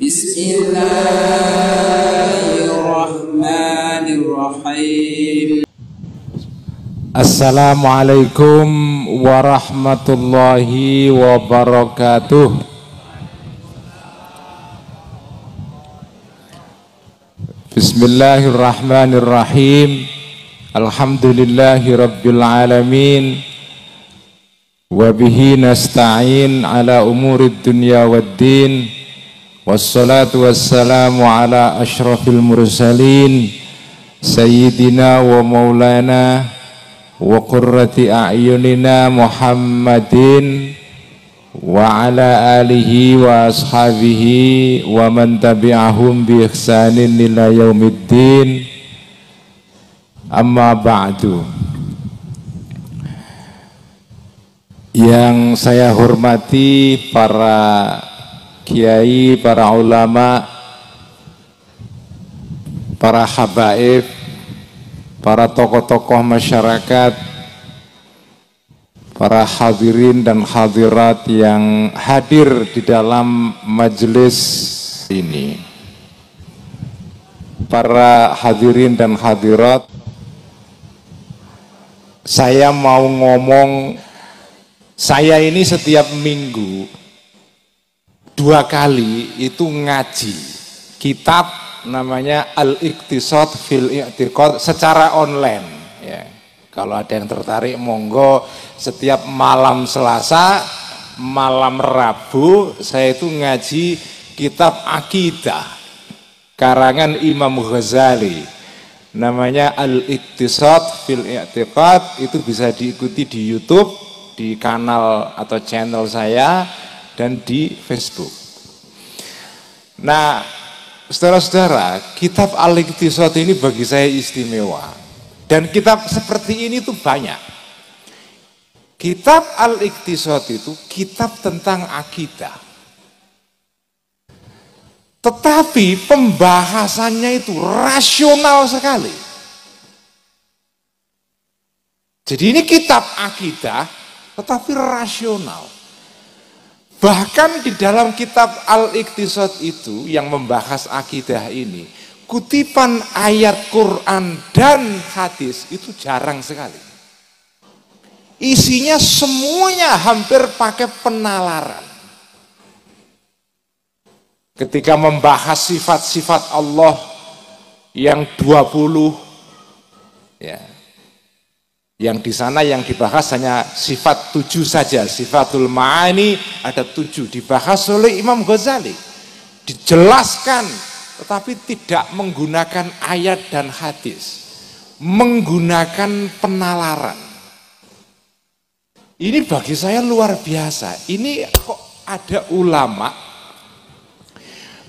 Bismillahirrahmanirrahim. Assalamualaikum warahmatullahi wabarakatuh. Bismillahirrahmanirrahim. Alhamdulillahi rabbil alamin. Wabihi nasta'in ala umurid dunya waddin. Wassalatu wassalamu ala ashrafil mursalin Sayyidina wa maulana wa qurrati a'yunina Muhammadin wa ala alihi wa ashabihi wa man tabi'ahum bi ihsanin ila yaumiddin. Amma ba'du. Yang saya hormati para kiai, para ulama, para habaib, para tokoh-tokoh masyarakat, para hadirin dan hadirat yang hadir di dalam majelis ini. Para hadirin dan hadirat, saya mau ngomong, saya ini setiap minggu 2 kali itu ngaji kitab namanya Al-Iqtisad fil I'tiqad secara online ya. Kalau ada yang tertarik monggo, setiap malam Selasa, malam Rabu saya itu ngaji kitab akidah karangan Imam Ghazali namanya Al-Iqtisad fil I'tiqad. Itu bisa diikuti di YouTube, di kanal atau channel saya dan di Facebook. Nah, saudara-saudara, kitab Al-Iqtisad ini bagi saya istimewa. Dan kitab seperti ini tuh banyak. Kitab Al-Iqtisad itu kitab tentang akidah. Tetapi pembahasannya itu rasional sekali. Jadi ini kitab akidah tetapi rasional. Bahkan di dalam kitab Al-Iqtisad itu yang membahas akidah ini, kutipan ayat Quran dan hadis itu jarang sekali. Isinya semuanya hampir pakai penalaran. Ketika membahas sifat-sifat Allah yang 20, ya. Yang di sana yang dibahas hanya sifat 7 saja, sifatul ma'ani ada 7 dibahas oleh Imam Ghazali, dijelaskan, tetapi tidak menggunakan ayat dan hadis, menggunakan penalaran. Ini bagi saya luar biasa. Ini kok ada ulama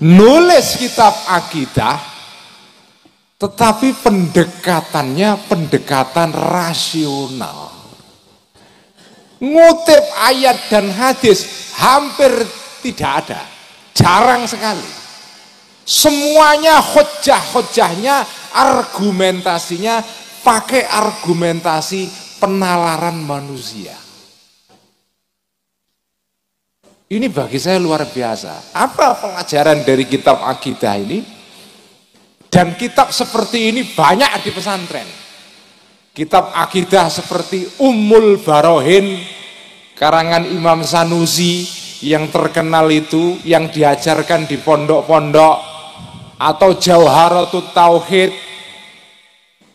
nulis kitab akidah tetapi pendekatannya pendekatan rasional. Ngutip ayat dan hadis hampir tidak ada, jarang sekali. Semuanya hujjah-hujjahnya, argumentasinya pakai argumentasi penalaran manusia. Ini bagi saya luar biasa. Apa pelajaran dari kitab akidah ini? Dan kitab seperti ini banyak di pesantren. Kitab akidah seperti Ummul Barohin karangan Imam Sanusi yang terkenal itu, yang diajarkan di pondok-pondok, atau Jauharatut Tauhid.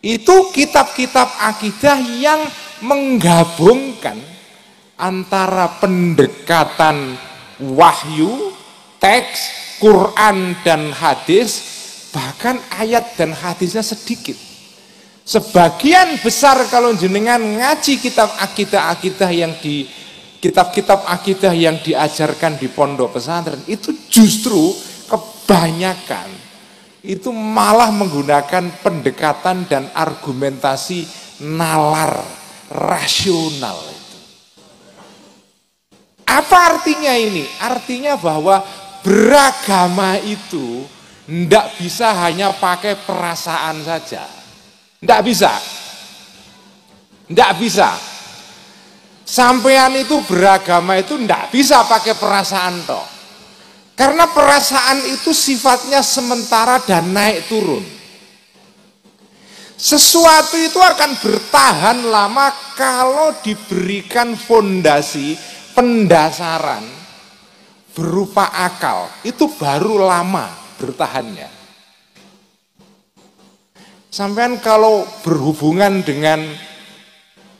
Itu kitab-kitab akidah yang menggabungkan antara pendekatan wahyu, teks, Quran dan hadis. Bahkan ayat dan hadisnya sedikit. Sebagian besar kalau jenengan ngaji kitab akidah-akidah yang di kitab-kitab akidah yang diajarkan di pondok pesantren itu justru kebanyakan itu malah menggunakan pendekatan dan argumentasi nalar, rasional. Apa artinya ini? Artinya bahwa beragama itu ndak bisa hanya pakai perasaan saja. Ndak bisa. Ndak bisa. Sampean itu beragama itu ndak bisa pakai perasaan toh. Karena perasaan itu sifatnya sementara dan naik turun. Sesuatu itu akan bertahan lama kalau diberikan fondasi, pendasaran berupa akal. Itu baru lama bertahannya. Sampean kalau berhubungan dengan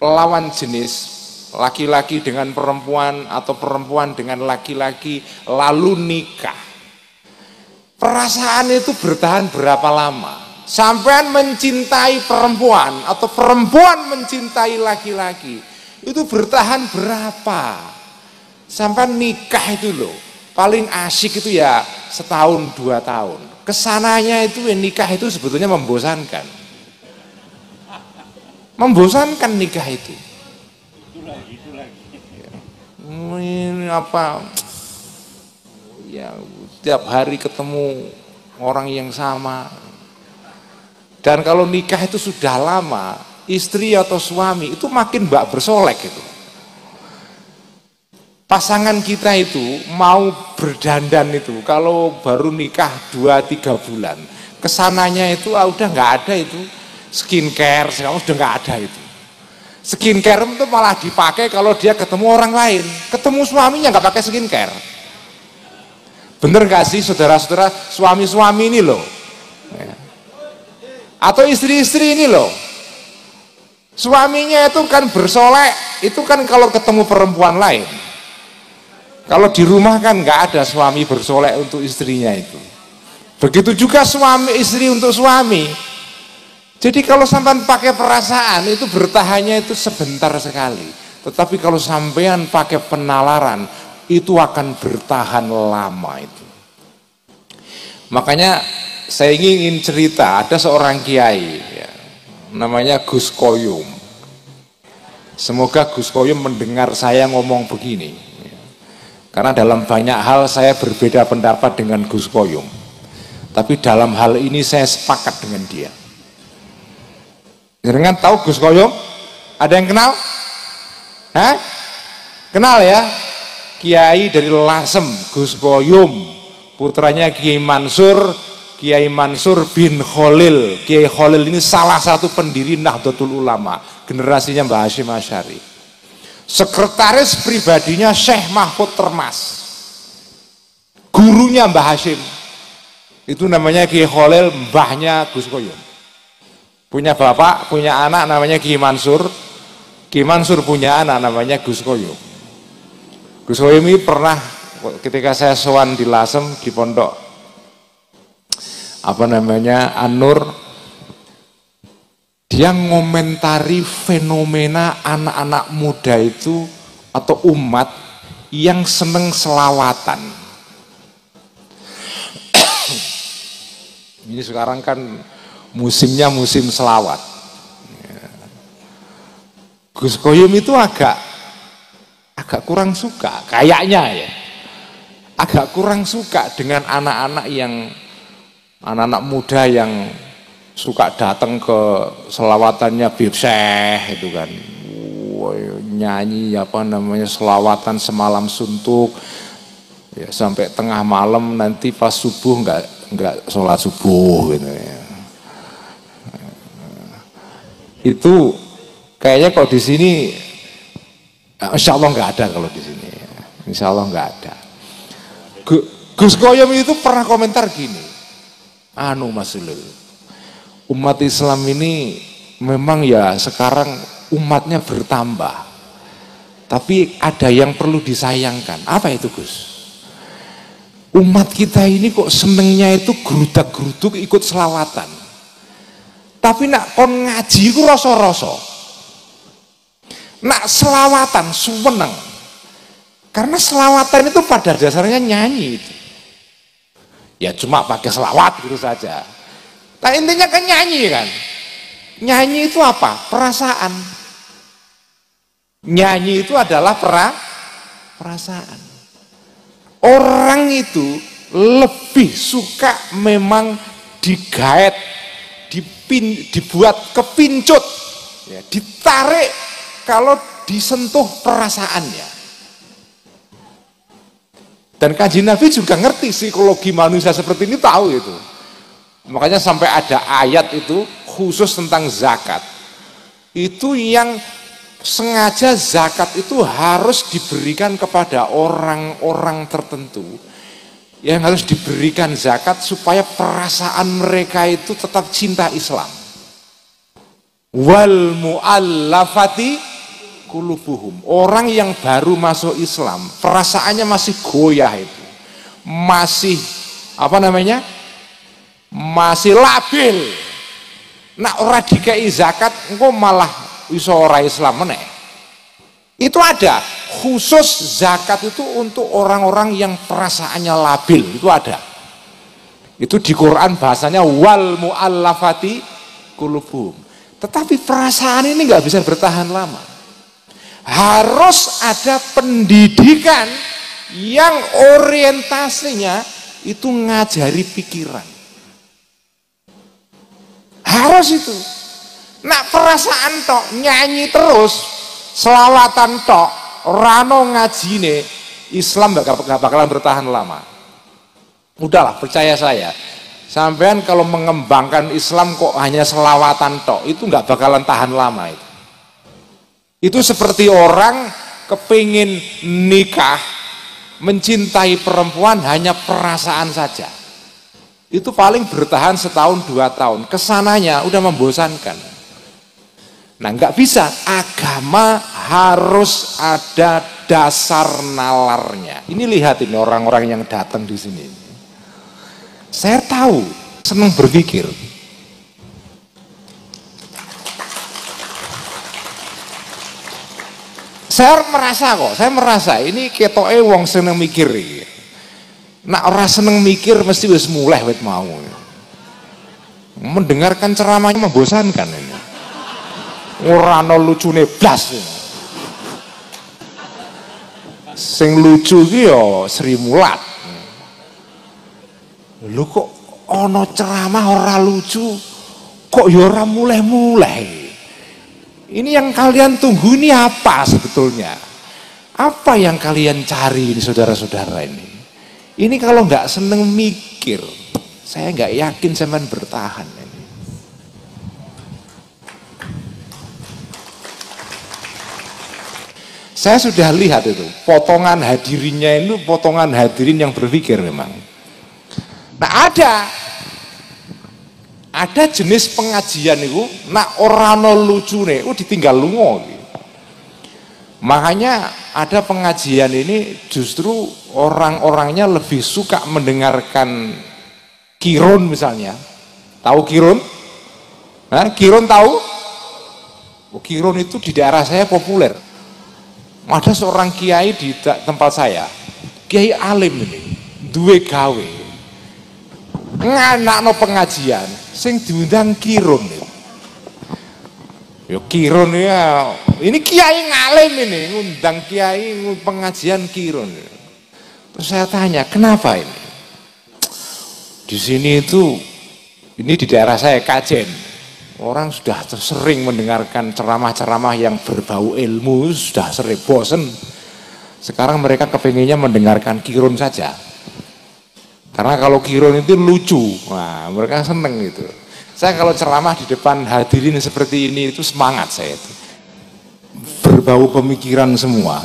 lawan jenis, laki-laki dengan perempuan atau perempuan dengan laki-laki lalu nikah, perasaan itu bertahan berapa lama? Sampean mencintai perempuan atau perempuan mencintai laki-laki, itu bertahan berapa? Sampean nikah itu loh, paling asyik itu ya setahun 2 tahun. Kesananya itu nikah itu sebetulnya membosankan. Membosankan nikah itu. Ini apa ya, tiap hari ketemu orang yang sama. Dan kalau nikah itu sudah lama, istri atau suami itu makin bak bersolek itu. Pasangan kita itu mau berdandan itu kalau baru nikah 2-3 bulan, kesananya itu udah nggak ada itu skincare, sekarang udah nggak ada itu. Skincare itu malah dipakai kalau dia ketemu orang lain, ketemu suaminya nggak pakai skincare. Bener nggak sih saudara-saudara, suami-suami ini loh, atau istri-istri ini loh, suaminya itu kan bersolek, itu kan kalau ketemu perempuan lain. Kalau di rumah kan nggak ada suami bersolek untuk istrinya itu. Begitu juga suami istri untuk suami. Jadi kalau sampean pakai perasaan itu bertahannya itu sebentar sekali. Tetapi kalau sampean pakai penalaran itu akan bertahan lama itu. Makanya saya ingin cerita, ada seorang kiai ya, namanya Gus Koyum. Semoga Gus Koyum mendengar saya ngomong begini. Karena dalam banyak hal saya berbeda pendapat dengan Gus Koyum. Tapi dalam hal ini saya sepakat dengan dia. Jangan tahu Gus Koyum? Ada yang kenal? Hah? Kenal ya? Kiai dari Lasem, Gus Koyum, putranya Kiai Mansur bin Khalil. Kiai Khalil ini salah satu pendiri Nahdlatul Ulama, generasinya Mbah Hasyim Asy'ari. Sekretaris pribadinya Syekh Mahfud Termas, gurunya Mbah Hasyim. Itu namanya Kiai Khalil, mbahnya Gus Koyum. Punya bapak, punya anak namanya Kiai Mansur. Kiai Mansur punya anak namanya Gus Koyum. Gus Koyum ini pernah ketika saya sowan di Lasem di pondok An-Nur, dia ngomentari fenomena anak-anak muda itu atau umat yang seneng selawatan. Ini sekarang kan musimnya musim selawat. Gus Koyum itu agak kurang suka, kayaknya ya. Agak kurang suka dengan anak-anak muda yang suka datang ke selawatannya Bib Syekh itu kan. Nyanyi selawatan semalam suntuk. Ya, sampai tengah malam, nanti pas subuh enggak sholat subuh gitu ya. Itu kayaknya kalau di sini insya Allah nggak ada, kalau di sini insya Allah nggak ada. Gus Koyum itu pernah komentar gini, Mas Ulul, umat Islam ini memang ya sekarang umatnya bertambah, tapi ada yang perlu disayangkan. Apa itu Gus? Umat kita ini kok senengnya itu gerudak-geruduk ikut selawatan. Tapi nak kon ngaji ku rasa-rasa. Nak selawatan suweneng. Karena selawatan itu pada dasarnya nyanyi itu. Ya cuma pakai selawat gitu saja. Nah intinya kan nyanyi kan. Nyanyi itu apa? Perasaan. Nyanyi itu adalah perasaan. Orang itu lebih suka memang digaet, dibuat kepincut, ya, ditarik kalau disentuh perasaannya. Dan Kanjeng Nabi juga ngerti psikologi manusia seperti ini, tahu itu. Makanya sampai ada ayat itu khusus tentang zakat. Itu yang sengaja zakat itu harus diberikan kepada orang-orang tertentu. Yang harus diberikan zakat supaya perasaan mereka itu tetap cinta Islam. Wal mu'allafati qulubuhum. Orang yang baru masuk Islam, perasaannya masih goyah itu. Masih masih labil. Nak ora dikei zakat engko malah iso ora Islam meneh. Itu ada khusus zakat itu untuk orang-orang yang perasaannya labil, itu ada. Itu di Quran bahasanya wal mu'allafati qulubuhum. Tetapi perasaan ini nggak bisa bertahan lama. Harus ada pendidikan yang orientasinya itu ngajari pikiran. Harus itu. Nah perasaan tok nyanyi terus, selawatan tok, rano ngajine, Islam gak bakalan bertahan lama. Udahlah, percaya saya. Sampean kalau mengembangkan Islam kok hanya selawatan tok, itu gak bakalan tahan lama itu. Itu seperti orang kepingin nikah, mencintai perempuan hanya perasaan saja. Itu paling bertahan setahun 2 tahun. Kesananya udah membosankan. Nah nggak bisa. Agama harus ada dasar nalarnya. Ini lihat ini orang-orang yang datang di sini. Saya tahu senang berpikir. Saya merasa ini ketoke wong seneng mikir iki. Nak ora seneng mikir mesti wis mulai wit mau. Mendengarkan ceramahnya membosankan ini. Ora ana lucune blas. Sing lucu iki ya Sri Mulat. Lho kok ana ceramah ora lucu, kok ya ora mulai-mulai. Ini yang kalian tunggu ini apa sebetulnya? Apa yang kalian cari ini saudara-saudara ini? Ini kalau nggak seneng mikir, saya nggak yakin zaman bertahan ini. Saya sudah lihat itu, potongan hadirinnya itu potongan hadirin yang berpikir memang. Nah ada jenis pengajian itu nak orano lucune ditinggal lungo gitu. Makanya ada pengajian ini justru orang-orangnya lebih suka mendengarkan kirun misalnya. Tahu kirun? Nah, kirun tahu? Kirun itu di daerah saya populer. Ada seorang kiai di tempat saya, kiai alim ini, duwe gawe, nganakno pengajian, sing diundang kirun. Ya kirun ya, ini kiai ngalim ini, ngundang kiai pengajian kirun. Terus saya tanya, kenapa ini? Di sini itu, ini di daerah saya Kajen. Orang sudah sering mendengarkan ceramah-ceramah yang berbau ilmu, sudah sering bosen. Sekarang mereka kepinginnya mendengarkan kirun saja. Karena kalau kirun itu lucu, nah, mereka seneng gitu. Saya kalau ceramah di depan hadirin seperti ini itu semangat saya itu. Berbau pemikiran semua.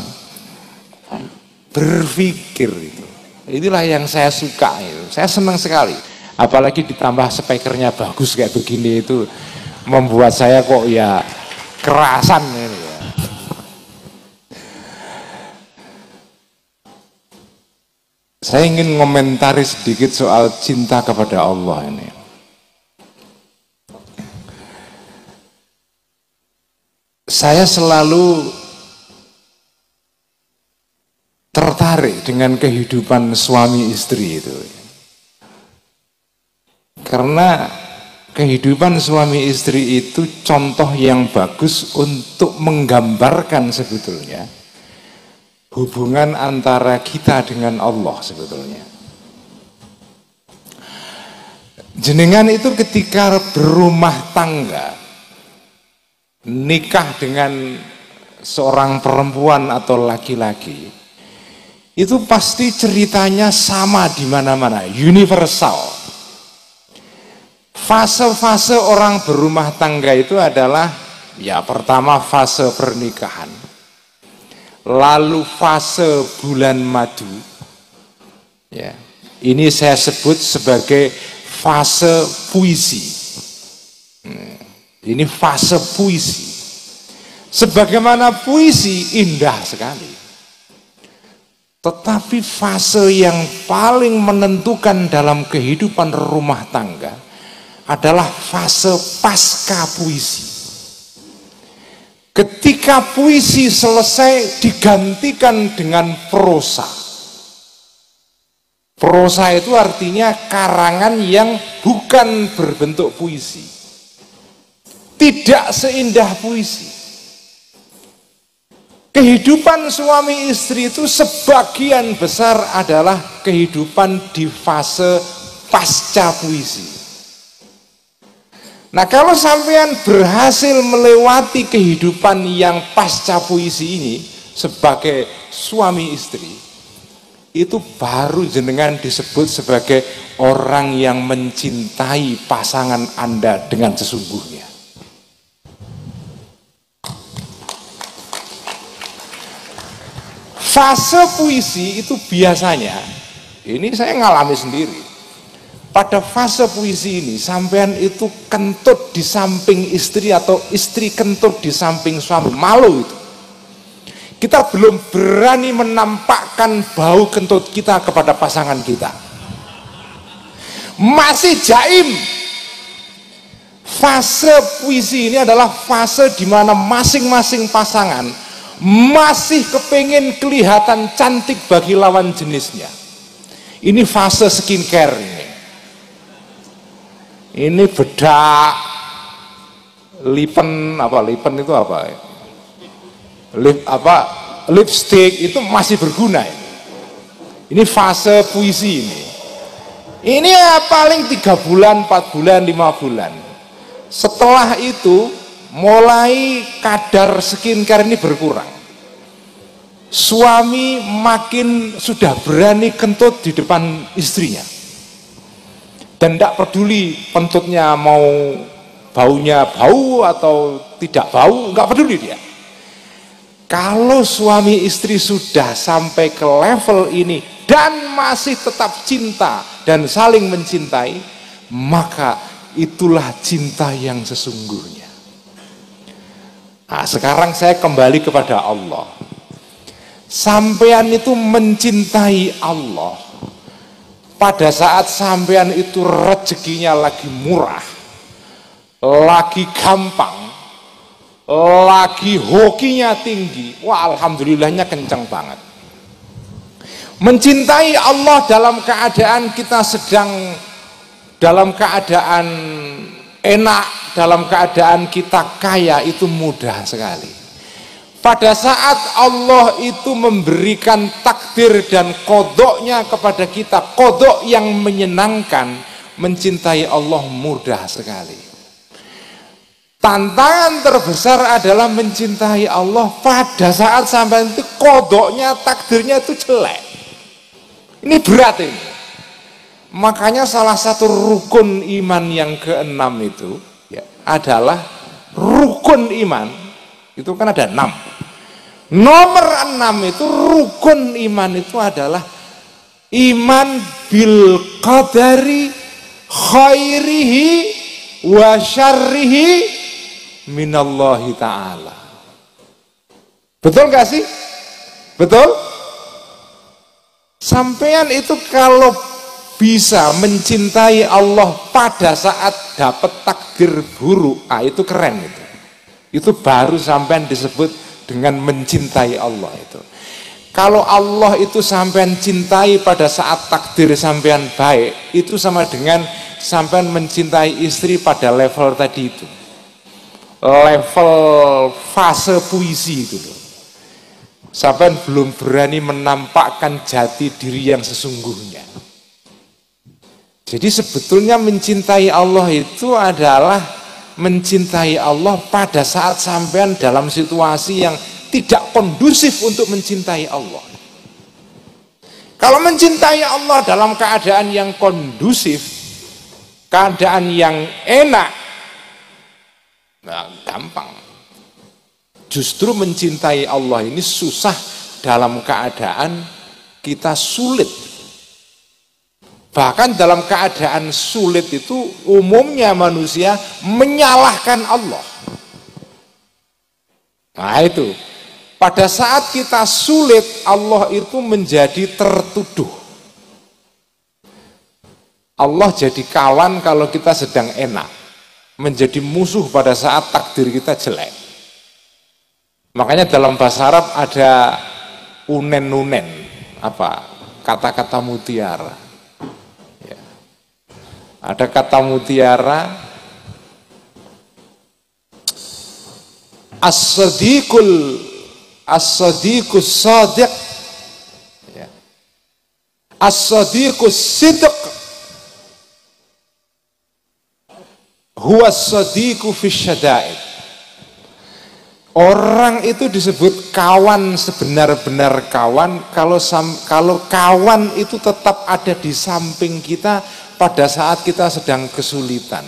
Berpikir itu. Itulah yang saya suka itu. Saya senang sekali. Apalagi ditambah speakernya bagus kayak begini itu membuat saya kok ya kerasan ini ya. Saya ingin ngomentari sedikit soal cinta kepada Allah ini. Saya selalu tertarik dengan kehidupan suami istri itu. Karena kehidupan suami istri itu contoh yang bagus untuk menggambarkan sebetulnya hubungan antara kita dengan Allah sebetulnya. Jenengan itu ketika berumah tangga, nikah dengan seorang perempuan atau laki-laki, itu pasti ceritanya sama di mana-mana, universal. Fase-fase orang berumah tangga itu adalah, ya pertama fase pernikahan, lalu fase bulan madu, ya ini saya sebut sebagai fase puisi. Ini fase puisi. Sebagaimana puisi indah sekali, tetapi fase yang paling menentukan dalam kehidupan rumah tangga adalah fase pasca puisi. Ketika puisi selesai digantikan dengan prosa. Prosa itu artinya karangan yang bukan berbentuk puisi. Tidak seindah puisi. Kehidupan suami istri itu sebagian besar adalah kehidupan di fase pasca puisi. Nah, kalau sampean berhasil melewati kehidupan yang pasca puisi ini sebagai suami istri, itu baru jenengan disebut sebagai orang yang mencintai pasangan Anda dengan sesungguhnya. Fase puisi itu biasanya, ini saya ngalami sendiri. Pada fase puisi ini, sampean itu kentut di samping istri atau istri kentut di samping suami, malu itu. Kita belum berani menampakkan bau kentut kita kepada pasangan kita. Masih jaim. Fase puisi ini adalah fase di mana masing-masing pasangan masih kepingin kelihatan cantik bagi lawan jenisnya. Ini fase skincare ini. Ini bedak, lipen itu apa? Lipstick itu masih berguna. Ini fase puisi ini. Ini ya paling 3 bulan, 4 bulan, 5 bulan. Setelah itu mulai kadar skincare ini berkurang. Suami makin sudah berani kentut di depan istrinya. Dan tidak peduli kentutnya mau baunya bau atau tidak bau, nggak peduli dia. Kalau suami istri sudah sampai ke level ini dan masih tetap cinta dan saling mencintai, maka itulah cinta yang sesungguhnya. Nah, sekarang saya kembali kepada Allah. Sampean itu mencintai Allah pada saat sampean itu rezekinya lagi murah, lagi gampang, lagi hokinya tinggi. Wah, alhamdulillahnya kencang banget. Mencintai Allah dalam keadaan kita sedang dalam keadaan enak, dalam keadaan kita kaya, itu mudah sekali. Pada saat Allah itu memberikan takdir dan kodoknya kepada kita, kodok yang menyenangkan, mencintai Allah mudah sekali. Tantangan terbesar adalah mencintai Allah pada saat sampai itu kodoknya, takdirnya itu jelek. Ini berat ini. Makanya salah satu rukun iman yang ke-6 itu ya, adalah rukun iman. Itu kan ada 6. Nomor 6 itu rukun iman itu adalah iman bil qadari khairihi wa syarrihi minallahi ta'ala. Betul gak sih? Betul? Sampean itu kalau bisa mencintai Allah pada saat dapat takdir buruk, itu keren itu. Itu baru sampean disebut dengan mencintai Allah itu. Kalau Allah itu sampean cintai pada saat takdir sampean baik, itu sama dengan sampean mencintai istri pada level tadi itu. Level fase puisi itu loh. Sampean belum berani menampakkan jati diri yang sesungguhnya. Jadi sebetulnya mencintai Allah itu adalah mencintai Allah pada saat sampean dalam situasi yang tidak kondusif untuk mencintai Allah. Kalau mencintai Allah dalam keadaan yang kondusif, keadaan yang enak, nah, gampang. Justru mencintai Allah ini susah dalam keadaan kita sulit. Bahkan dalam keadaan sulit itu umumnya manusia menyalahkan Allah. Nah itu, pada saat kita sulit, Allah itu menjadi tertuduh. Allah jadi kawan kalau kita sedang enak, menjadi musuh pada saat takdir kita jelek. Makanya dalam bahasa Arab ada unen-unen, apa kata-kata mutiara. Ya. Ada kata mutiara, as-sadiqus sadiq, ya. As-sadiqus sidq, huwa as-sadiqu fi syada'id. Orang itu disebut kawan, sebenar-benar kawan kalau kawan itu tetap ada di samping kita pada saat kita sedang kesulitan.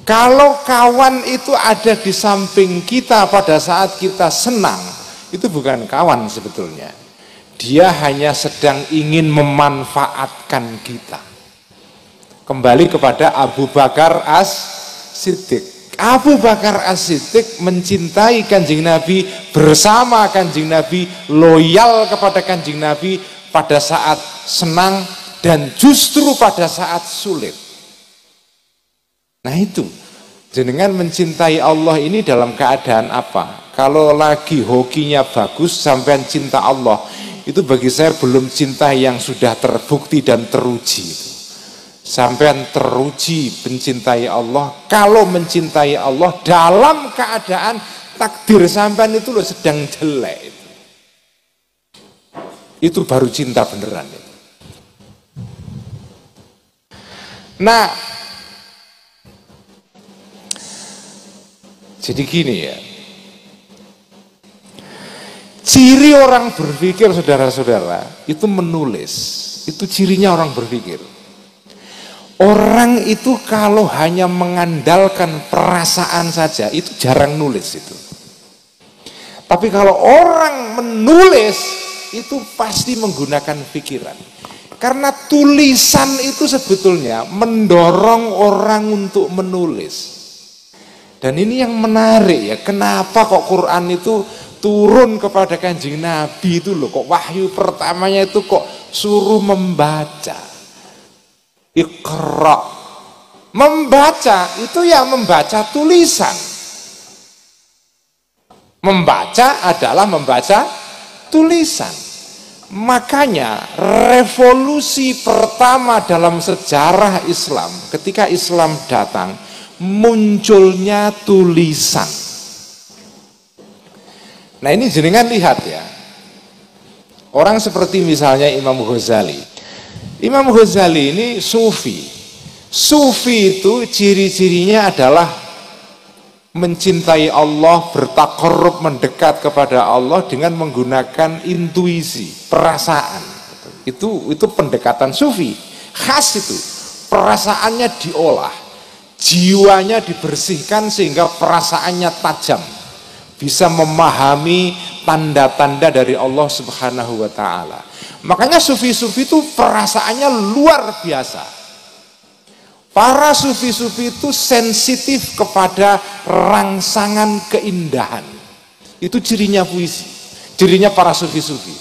Kalau kawan itu ada di samping kita pada saat kita senang, itu bukan kawan sebetulnya. Dia hanya sedang ingin memanfaatkan kita. Kembali kepada Abu Bakar As-Siddiq. Abu Bakar As-Siddiq mencintai Kanjeng Nabi, bersama Kanjeng Nabi, loyal kepada Kanjeng Nabi pada saat senang dan justru pada saat sulit. Nah itu, jenengan mencintai Allah ini dalam keadaan apa? Kalau lagi hokinya bagus, sampean cinta Allah, itu bagi saya belum cinta yang sudah terbukti dan teruji. Sampean teruji mencintai Allah kalau mencintai Allah dalam keadaan takdir sampean itu loh sedang jelek. Itu baru cinta beneran. Nah, jadi gini ya, ciri orang berpikir saudara-saudara itu menulis, itu cirinya orang berpikir. Orang itu kalau hanya mengandalkan perasaan saja itu jarang nulis itu. Tapi kalau orang menulis itu pasti menggunakan pikiran. Karena tulisan itu sebetulnya mendorong orang untuk menulis. Dan ini yang menarik ya, kenapa kok Quran itu turun kepada Kanjeng Nabi itu loh, kok wahyu pertamanya itu kok suruh membaca. Iqra, membaca itu ya membaca tulisan. Membaca adalah membaca tulisan. Makanya revolusi pertama dalam sejarah Islam, ketika Islam datang, munculnya tulisan. Nah ini jenengan lihat ya, orang seperti misalnya Imam Ghazali. Imam Ghazali ini sufi. Sufi itu ciri-cirinya adalah mencintai Allah, bertakarrub, mendekat kepada Allah dengan menggunakan intuisi, perasaan. Itu pendekatan sufi. Khas itu. Perasaannya diolah. Jiwanya dibersihkan sehingga perasaannya tajam. Bisa memahami tanda-tanda dari Allah Subhanahu wa ta'ala. Makanya sufi-sufi itu perasaannya luar biasa. Para sufi-sufi itu sensitif kepada rangsangan keindahan. Itu cirinya puisi, cirinya para sufi-sufi.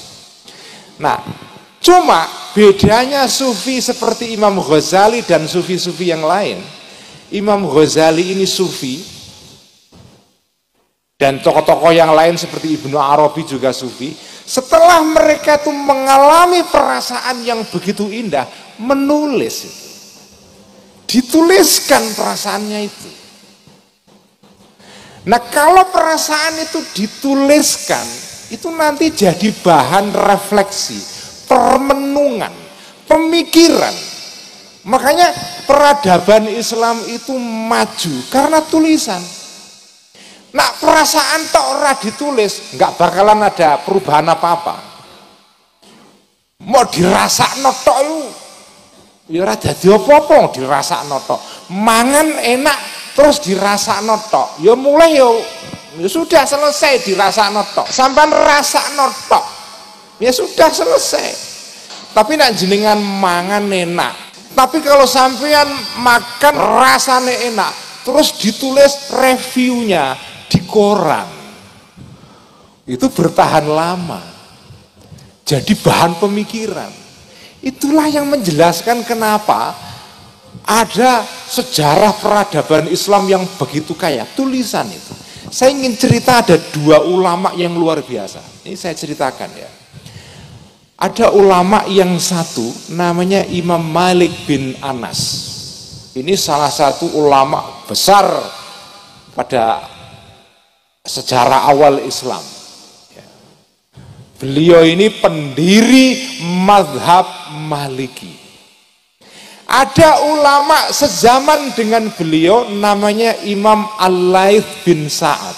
Nah, cuma bedanya sufi seperti Imam Ghazali dan sufi-sufi yang lain. Imam Ghazali ini sufi, dan tokoh-tokoh yang lain seperti Ibnu Arabi juga sufi. Setelah mereka itu mengalami perasaan yang begitu indah, menulis itu. Dituliskan perasaannya itu. Nah kalau perasaan itu dituliskan, itu nanti jadi bahan refleksi, permenungan, pemikiran. Makanya peradaban Islam itu maju karena tulisan. Nah perasaan tok ora ditulis, nggak bakalan ada perubahan apa-apa. Mau dirasakno tok iku ya ora dadi apa-apa dirasakno tok. Mangan enak terus dirasakno tok. Ya mulai ya sudah selesai dirasakno tok. Sampean rasakno tok. Ya sudah selesai. Tapi nek jenengan mangan enak. Tapi kalau sampean makan rasane enak, terus ditulis reviewnya di koran, itu bertahan lama. Jadi bahan pemikiran. Itulah yang menjelaskan kenapa ada sejarah peradaban Islam yang begitu kaya. Tulisan itu. Saya ingin cerita ada dua ulama yang luar biasa. Ini saya ceritakan ya. Ada ulama yang satu namanya Imam Malik bin Anas. Ini salah satu ulama besar pada sejarah awal Islam. Beliau ini pendiri mazhab Maliki. Ada ulama sezaman dengan beliau namanya Imam Al-Laits bin Sa'ad.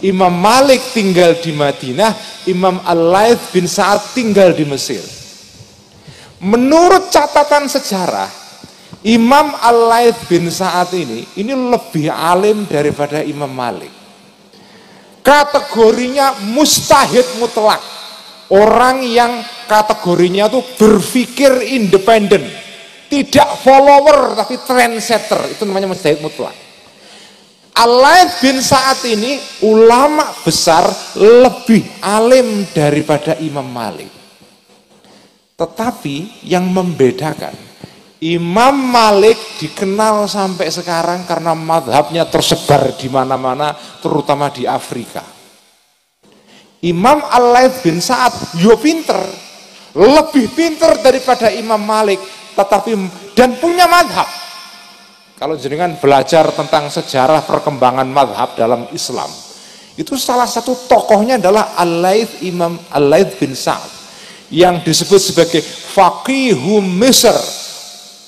Imam Malik tinggal di Madinah, Imam Al-Laits bin Sa'ad tinggal di Mesir. Menurut catatan sejarah, Imam Al-Laits bin Sa'ad ini lebih alim daripada Imam Malik. Kategorinya mustahid mutlak. Orang yang kategorinya itu berpikir independen, tidak follower tapi trendsetter, itu namanya mustahid mutlak. Al-Laits bin Sa'ad ini ulama besar, lebih alim daripada Imam Malik. Tetapi yang membedakan, Imam Malik dikenal sampai sekarang karena mazhabnya tersebar di mana-mana, terutama di Afrika. Imam Al-Laits bin Sa'ad yo pinter, lebih pinter daripada Imam Malik, tetapi dan punya mazhab. Kalau jenengan belajar tentang sejarah perkembangan mazhab dalam Islam, itu salah satu tokohnya adalah Imam Al-Laits bin Sa'ad yang disebut sebagai faqihum Mesir,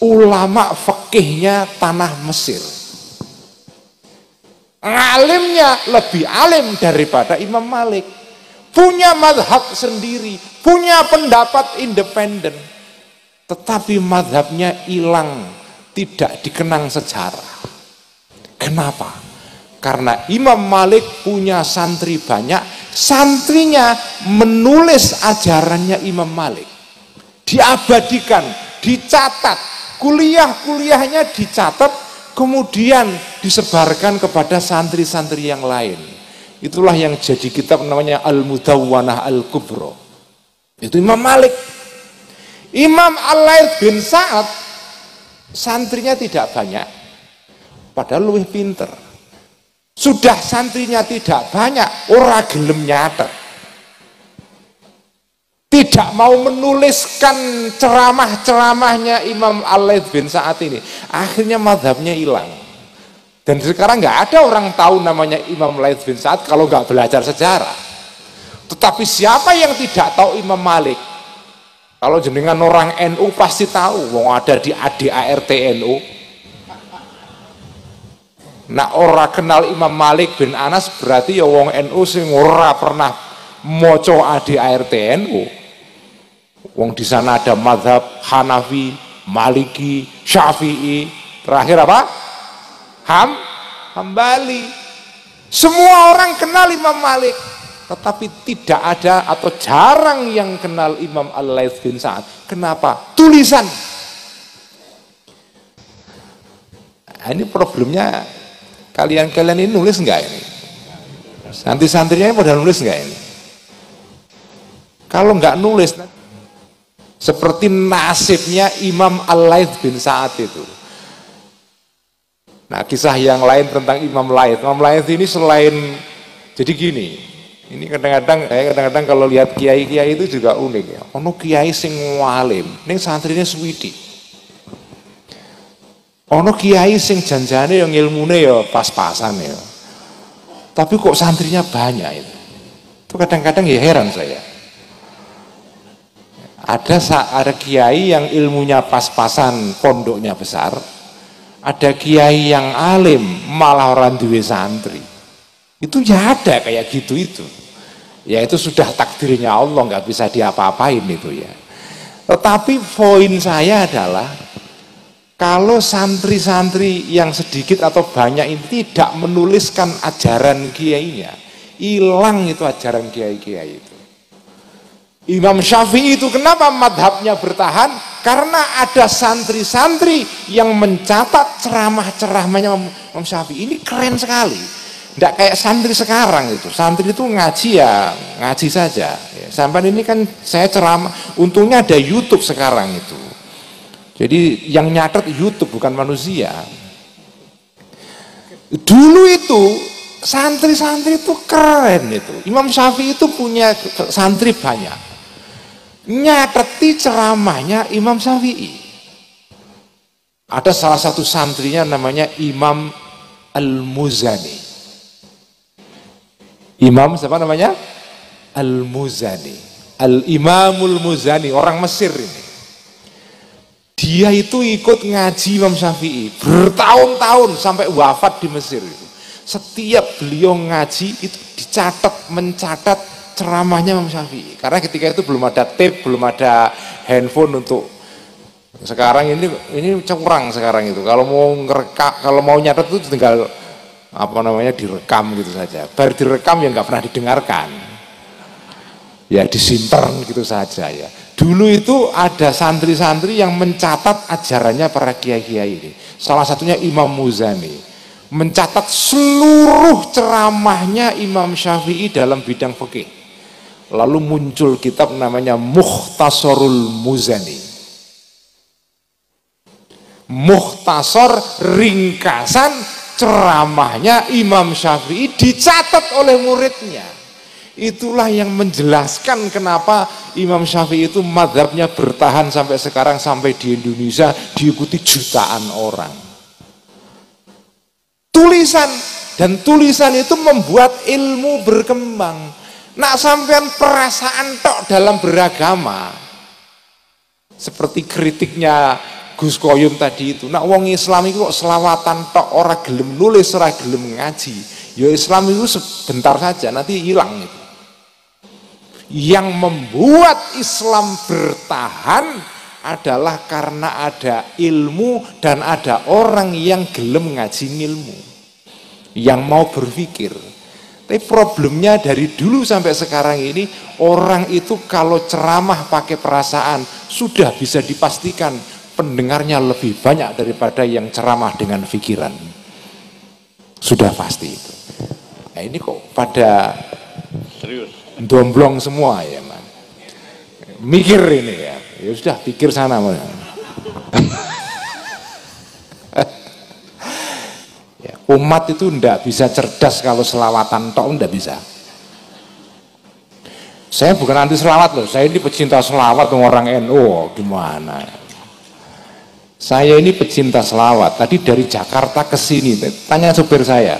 ulama fakihnya tanah Mesir. Alimnya lebih alim daripada Imam Malik. Punya mazhab sendiri, punya pendapat independen, tetapi mazhabnya hilang, tidak dikenang sejarah. Kenapa? Karena Imam Malik punya santri banyak, santrinya menulis ajarannya Imam Malik, diabadikan, dicatat, kuliah-kuliahnya dicatat, kemudian disebarkan kepada santri-santri yang lain. Itulah yang jadi kitab namanya Al-Mudawwanah Al-Kubra. Itu Imam Malik. Imam Al-Laits bin Sa'ad santrinya tidak banyak, padahal lebih pinter. Sudah santrinya tidak banyak, ora gelem nyatet, tidak mau menuliskan ceramah-ceramahnya Imam Al-Laits bin Sa'ad ini. Akhirnya mazhabnya hilang. Dan sekarang nggak ada orang tahu namanya Imam Al-Laits bin Sa'ad kalau nggak belajar sejarah. Tetapi siapa yang tidak tahu Imam Malik? Kalau jenengan orang NU pasti tahu, wong ada di ADART NU. Nah, ora kenal Imam Malik bin Anas berarti ya wong NU sing ora pernah maca ADART NU. Wong di sana ada mazhab Hanafi, Maliki, Syafi'i, terakhir apa? Hambali. Semua orang kenal Imam Malik, tetapi tidak ada atau jarang yang kenal Imam Al-Laits bin Sa'ad. Kenapa? Tulisan. Nah, ini problemnya, kalian-kalian ini nulis enggak ini? Santri-santrinya pada nulis enggak ini? Kalau enggak nulis, seperti nasibnya Imam Al-Laits bin Sa'ad itu. Nah, kisah yang lain tentang Imam Laits. Imam Laits ini selain, jadi gini, ini kadang-kadang kalau lihat kiai-kiai itu juga unik ya. Ono kiai sing walim, ning santrine suwiti. Ono kiai sing janjane yang ilmune ya pas-pasan ya. Tapi kok santrinya banyak itu. Itu kadang-kadang ya heran saya. Ada kiai yang ilmunya pas-pasan, pondoknya besar. Ada kiai yang alim malah orang duwe santri. Itu ya ada kayak gitu itu. Ya itu sudah takdirnya Allah, nggak bisa diapa-apain itu ya. Tetapi poin saya adalah kalau santri-santri yang sedikit atau banyak ini tidak menuliskan ajaran kiainya, hilang itu ajaran kiai-kiai itu. Imam Syafi'i itu kenapa madhabnya bertahan? Karena ada santri-santri yang mencatat ceramah-ceramahnya Imam Syafi'i. Ini keren sekali. Tidak kayak santri sekarang itu. Santri itu ngaji ya ngaji saja. Sampai ini kan saya ceramah, untungnya ada YouTube sekarang itu. Jadi yang nyatet YouTube bukan manusia. Dulu itu santri-santri itu keren itu. Imam Syafi'i itu punya santri banyak. Nyateti ceramahnya Imam Syafi'i. Ada salah satu santrinya namanya Imam Al-Muzani. Imam siapa namanya? Al-Muzani. Al-Imamul Muzani, orang Mesir ini. Dia itu ikut ngaji Imam Syafi'i bertahun-tahun sampai wafat di Mesir itu. Setiap beliau ngaji itu mencatat ceramahnya Imam Syafi'i. Karena ketika itu belum ada tape, belum ada handphone untuk sekarang ini curang sekarang itu. Kalau mau nyatet itu tinggal direkam gitu saja. Baru direkam ya nggak pernah didengarkan. Ya disimpan gitu saja ya. Dulu itu ada santri-santri yang mencatat ajarannya para kiai-kiai ini. Salah satunya Imam Muzani. Mencatat seluruh ceramahnya Imam Syafi'i dalam bidang fikih. Lalu muncul kitab namanya Mukhtasarul Muzani. Mukhtasar ringkasan ceramahnya Imam Syafi'i dicatat oleh muridnya. Itulah yang menjelaskan kenapa Imam Syafi'i itu mazhabnya bertahan sampai sekarang, sampai di Indonesia diikuti jutaan orang. Tulisan itu membuat ilmu berkembang. Nak sampean perasaan tok dalam beragama. Seperti kritiknya Gus Koyum tadi itu. Nak wong Islam itu kok selawatan tok, ora gelem nulis, ora gelem ngaji. Ya Islam itu sebentar saja nanti hilang itu. Yang membuat Islam bertahan adalah karena ada ilmu dan ada orang yang gelem ngaji ilmu, yang mau berpikir. Tapi problemnya dari dulu sampai sekarang ini, orang itu kalau ceramah pakai perasaan sudah bisa dipastikan pendengarnya lebih banyak daripada yang ceramah dengan pikiran. Sudah pasti itu. Nah, ini kok pada serius domblong semua ya, man. Mikir ini ya. Ya sudah, pikir sana, man. Ya, umat itu ndak bisa cerdas kalau selawatan tok, ndak bisa. Saya bukan anti selawat loh, saya ini pecinta selawat orang NU, gimana? Saya ini pecinta selawat. Tadi dari Jakarta ke sini, tanya supir saya,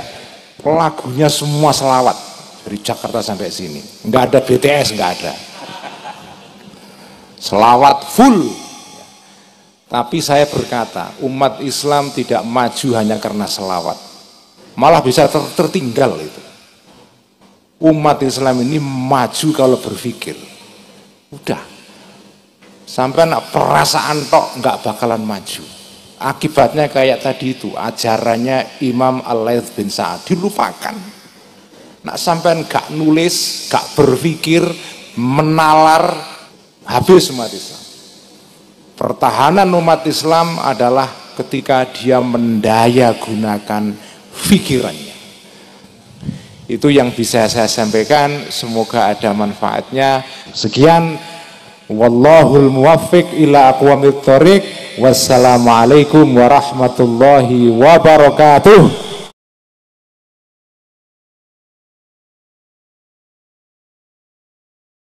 lagunya semua selawat. Dari Jakarta sampai sini nggak ada BTS, nggak ada, selawat full. Tapi saya berkata, umat Islam tidak maju hanya karena selawat, malah bisa tertinggal itu. Umat Islam ini maju kalau berpikir. Udah, sampai perasaan tok nggak bakalan maju. Akibatnya kayak tadi itu, ajarannya Imam Al-Laits bin Sa'ad dilupakan. Nak sampean gak nulis, gak berpikir, menalar, habis umat Islam. Pertahanan umat Islam adalah ketika dia mendaya gunakan pikirannya. Itu yang bisa saya sampaikan, semoga ada manfaatnya. Sekian, wallahul muwaffiq ila aqwamit thoriq. Wassalamualaikum warahmatullahi wabarakatuh.